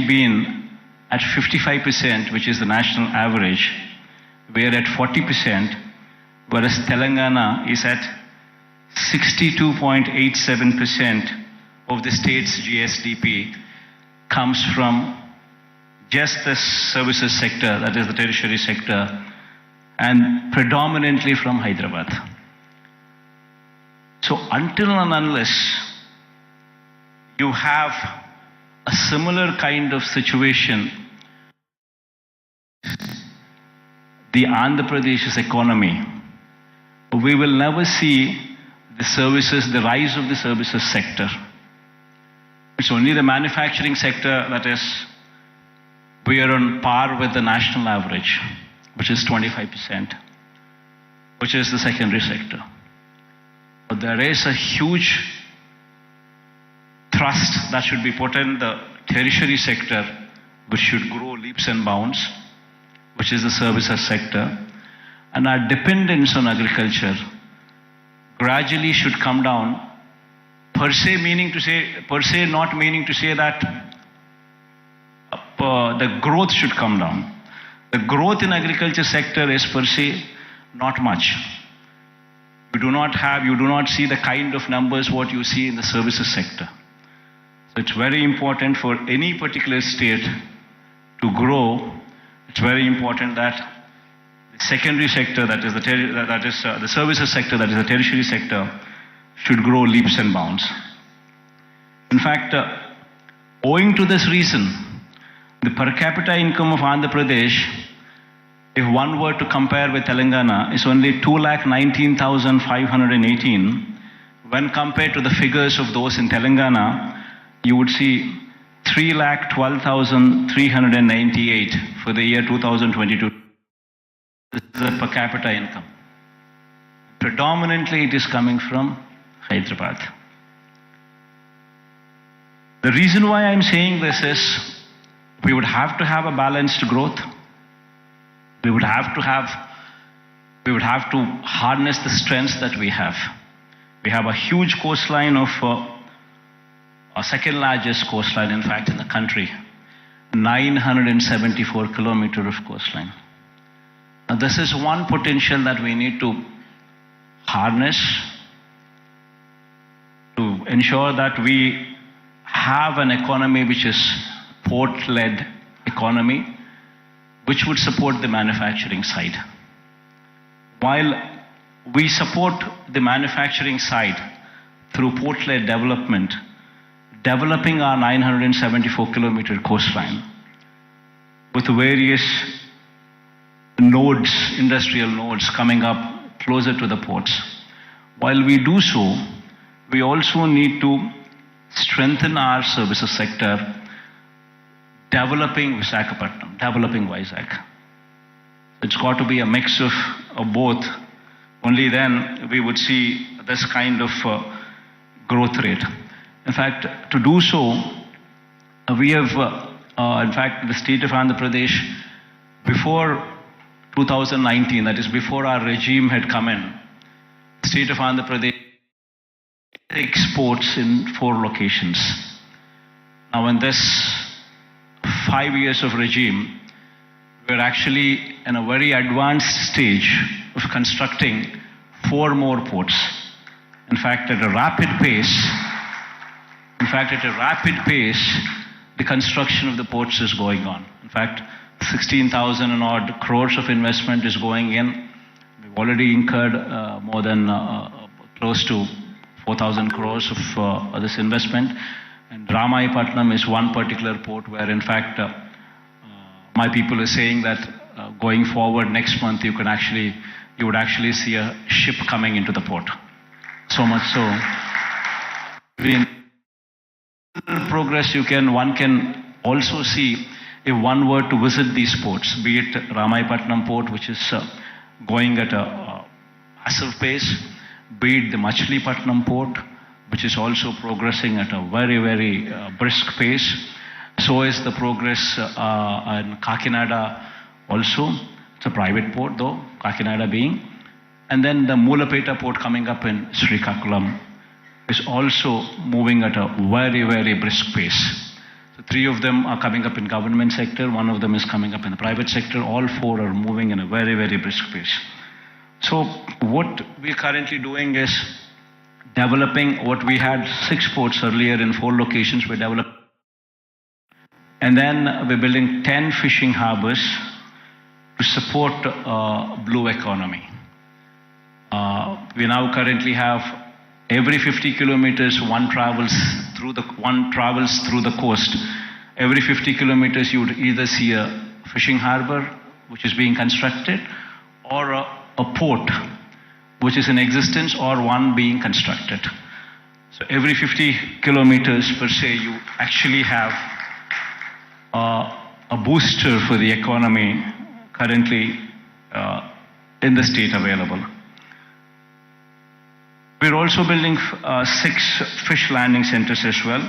been at 55%, which is the national average. We're at 40%, whereas Telangana is at 62.87% of the state's GSDP comes from just the services sector, that is the tertiary sector, and predominantly from Hyderabad. So until and unless you have a similar kind of situation, the Andhra Pradesh's economy, we will never see the rise of the services sector. It's only the manufacturing sector that is, we are on par with the national average, which is 25%, which is the secondary sector. But there is a huge thrust that should be put in the tertiary sector, which should grow leaps and bounds, which is the services sector. And our dependence on agriculture gradually should come down, per se not meaning to say that the growth should come down. The growth in agriculture sector is per se not much. You do not see the kind of numbers what you see in the services sector. So it's very important for any particular state to grow. It's very important that the secondary sector, that is the services sector, that is the tertiary sector, should grow leaps and bounds. In fact, owing to this reason, the per capita income of Andhra Pradesh, if one were to compare with Telangana, is only 2,19,518. When compared to the figures of those in Telangana, you would see 3,12,398 for the year 2022. This is the per capita income. Predominantly, it is coming from Hyderabad. The reason why I'm saying this is we would have to have a balanced growth. We would have to harness the strengths that we have. We have a huge coastline of our second largest coastline, in fact, in the country, 974 kilometers of coastline. Now, this is one potential that we need to harness to ensure that we have an economy which is port-led economy, which would support the manufacturing side. While we support the manufacturing side through port-led development, developing our 974-kilometer coastline with various nodes, industrial nodes coming up closer to the ports. While we do so, we also need to strengthen our services sector, developing Visakhapatnam, developing Vizag. It's got to be a mix of both. Only then we would see this kind of growth rate. In fact, to do so, we have, in fact, the state of Andhra Pradesh, before 2019, that is before our regime had come in, the state of Andhra Pradesh exports in 4 locations. Now in this 5 years of regime, we're actually in a very advanced stage of constructing 4 more ports. In fact, at a rapid pace, the construction of the ports is going on. In fact, 16,000 and odd crores of investment is going in. We've already incurred more than close to 4,000 crores of this investment. And Ramayapatnam is one particular port where, in fact, my people are saying that going forward next month, you would actually see a ship coming into the port. So much so. In progress, one can also see if one were to visit these ports, be it Ramayapatnam port, which is going at a massive pace, be it the Machilipatnam port, which is also progressing at a very, very brisk pace. So is the progress in Kakinada also. It's a private port though, Kakinada being. And then the Mulapeta port coming up in Srikakulam is also moving at a very, very brisk pace. So 3 of them are coming up in government sector, 1 of them is coming up in the private sector. All 4 are moving in a very, very brisk pace. So what we're currently doing is developing what we had 6 ports earlier in 4 locations. We're developing, and then we're building 10 fishing harbors to support blue economy. We now currently have every 50 kilometers one travels through the coast. Every 50 kilometers you would either see a fishing harbor which is being constructed, or a port which is in existence, or one being constructed. So every 50 kilometers per se you actually have a booster for the economy currently in the state available. We're also building 6 fish landing centers as well.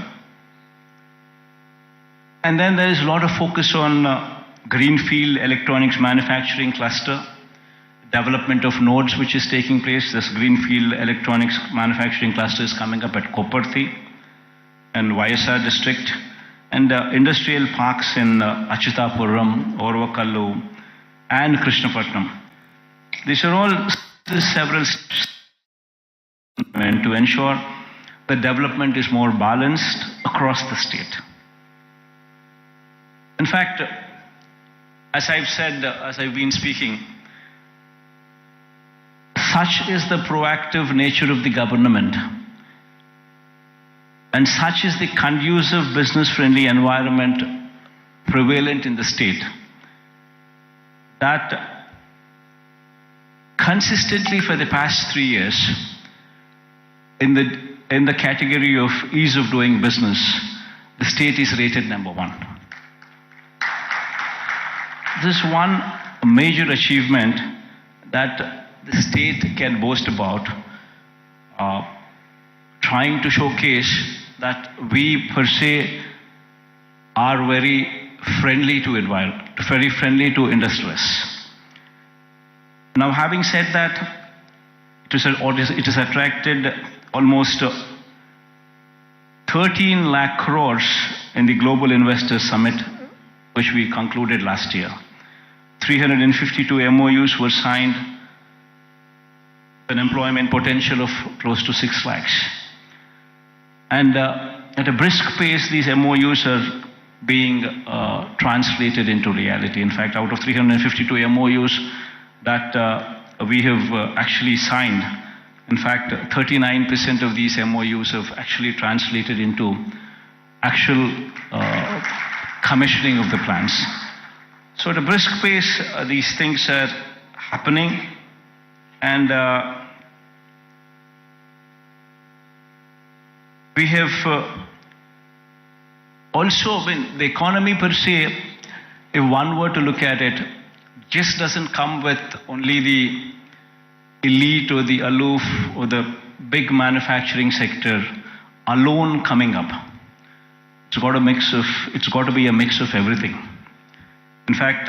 And then there is a lot of focus on greenfield electronics manufacturing cluster, development of nodes which is taking place. This greenfield electronics manufacturing cluster is coming up at Koparthi and YSR district, and industrial parks in Achutapuram, Orvakallu, and Krishnapatnam. These are all several steps to ensure the development is more balanced across the state. In fact, as I've said, as I've been speaking, such is the proactive nature of the government, and such is the conducive business-friendly environment prevalent in the state, that consistently for the past 3 years, in the category of ease of doing business, the state is rated number 1. This is one major achievement that the state can boast about, trying to showcase that we per se are very friendly to environment, very friendly to industrialists. Now, having said that, it has attracted almost 13 lakh crores in the Global Investors Summit, which we concluded last year. 352 MOUs were signed, an employment potential of close to 6 lakhs. And at a brisk pace, these MOUs are being translated into reality. In fact, out of 352 MOUs that we have actually signed, in fact, 39% of these MOUs have actually translated into actual commissioning of the plants. So at a brisk pace, these things are happening, and we have also been, the economy per se, if one were to look at it, just doesn't come with only the elite or the aloof or the big manufacturing sector alone coming up. It's got to be a mix of everything. In fact,